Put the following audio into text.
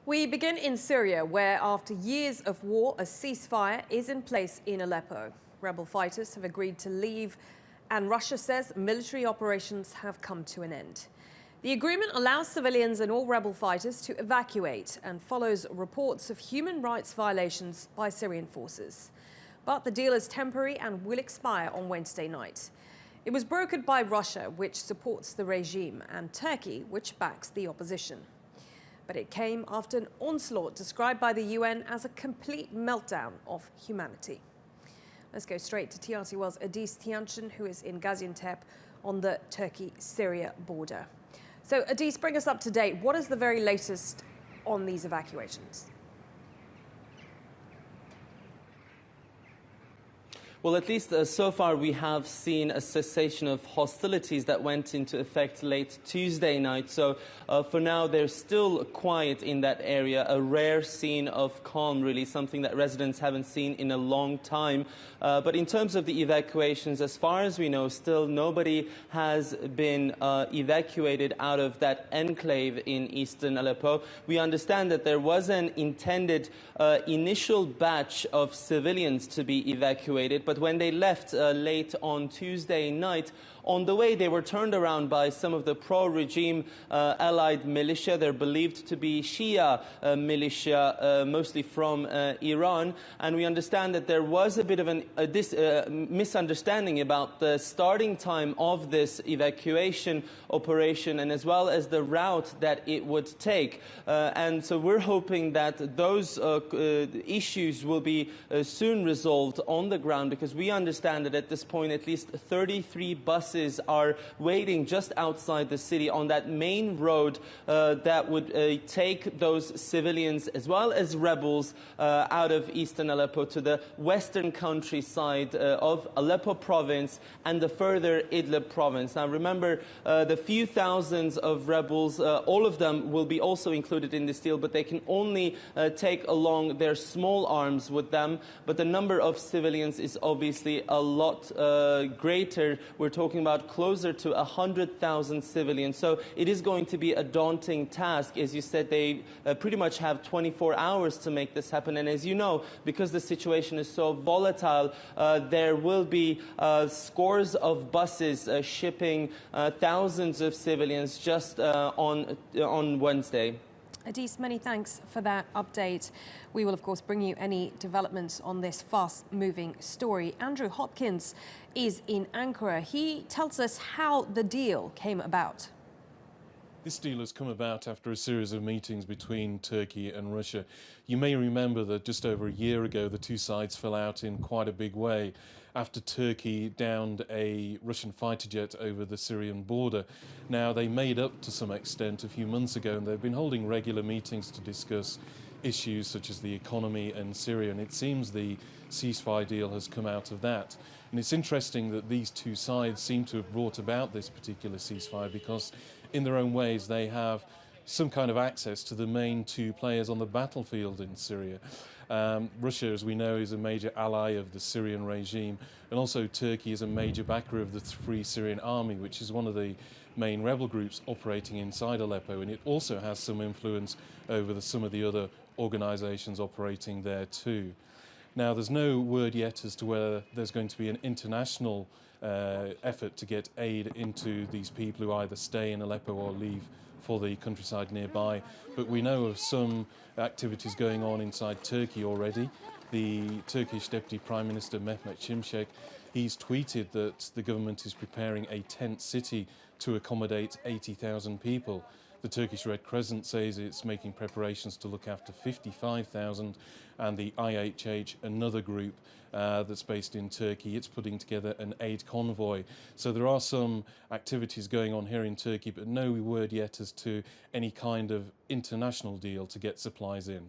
We begin in Syria, where after years of war, a ceasefire is in place in Aleppo. Rebel fighters have agreed to leave, and Russia says military operations have come to an end. The agreement allows civilians and all rebel fighters to evacuate and follows reports of human rights violations by Syrian forces. But the deal is temporary and will expire on Wednesday night. It was brokered by Russia, which supports the regime, and Turkey, which backs the opposition. But it came after an onslaught described by the UN as a complete meltdown of humanity. Let's go straight to TRT World's Ediz Tiyansan, who is in Gaziantep on the Turkey-Syria border. So, Ediz, bring us up to date. What is the very latest on these evacuations? Well, at least so far we have seen a cessation of hostilities that went into effect late Tuesday night. So for now, there's still quiet in that area, a rare scene of calm, really, something that residents haven't seen in a long time. But in terms of the evacuations, as far as we know, still nobody has been evacuated out of that enclave in eastern Aleppo. We understand that there was an intended initial batch of civilians to be evacuated, but when they left late on Tuesday night, on the way they were turned around by some of the pro-regime allied militia. They're believed to be Shia militia, mostly from Iran. And we understand that there was a bit of a misunderstanding about the starting time of this evacuation operation, and as well as the route that it would take. And so we're hoping that those issues will be soon resolved on the ground, because we understand that at this point at least 33 buses are waiting just outside the city on that main road that would take those civilians as well as rebels out of eastern Aleppo to the western countryside of Aleppo province and the further Idlib province. Now remember, the few thousands of rebels, all of them will be also included in this deal, but they can only take along their small arms with them. But the number of civilians is obviously a lot greater. We're talking about closer to 100,000 civilians. So it is going to be a daunting task. As you said, they pretty much have 24 hours to make this happen. And as you know, because the situation is so volatile, there will be scores of buses shipping thousands of civilians just on Wednesday. Ediz, many thanks for that update. We will, of course, bring you any developments on this fast-moving story. Andrew Hopkins is in Ankara. He tells us how the deal came about. This deal has come about after a series of meetings between Turkey and Russia. You may remember that just over a year ago, the two sides fell out in quite a big way after Turkey downed a Russian fighter jet over the Syrian border. Now, they made up to some extent a few months ago, and they've been holding regular meetings to discuss issues such as the economy and Syria, and it seems the ceasefire deal has come out of that. And it's interesting that these two sides seem to have brought about this particular ceasefire because in their own ways they have some kind of access to the main two players on the battlefield in Syria. Russia, as we know, is a major ally of the Syrian regime, and also Turkey is a major backer of the Free Syrian Army, which is one of the main rebel groups operating inside Aleppo, and it also has some influence over some of the other organisations operating there too. Now, there's no word yet as to whether there's going to be an international effort to get aid into these people who either stay in Aleppo or leave for the countryside nearby. But we know of some activities going on inside Turkey already. The Turkish Deputy Prime Minister Mehmet Şimşek, he's tweeted that the government is preparing a tent city to accommodate 80,000 people. The Turkish Red Crescent says it's making preparations to look after 55,000, and the IHH, another group that's based in Turkey, it's putting together an aid convoy. So there are some activities going on here in Turkey, but no word yet as to any kind of international deal to get supplies in.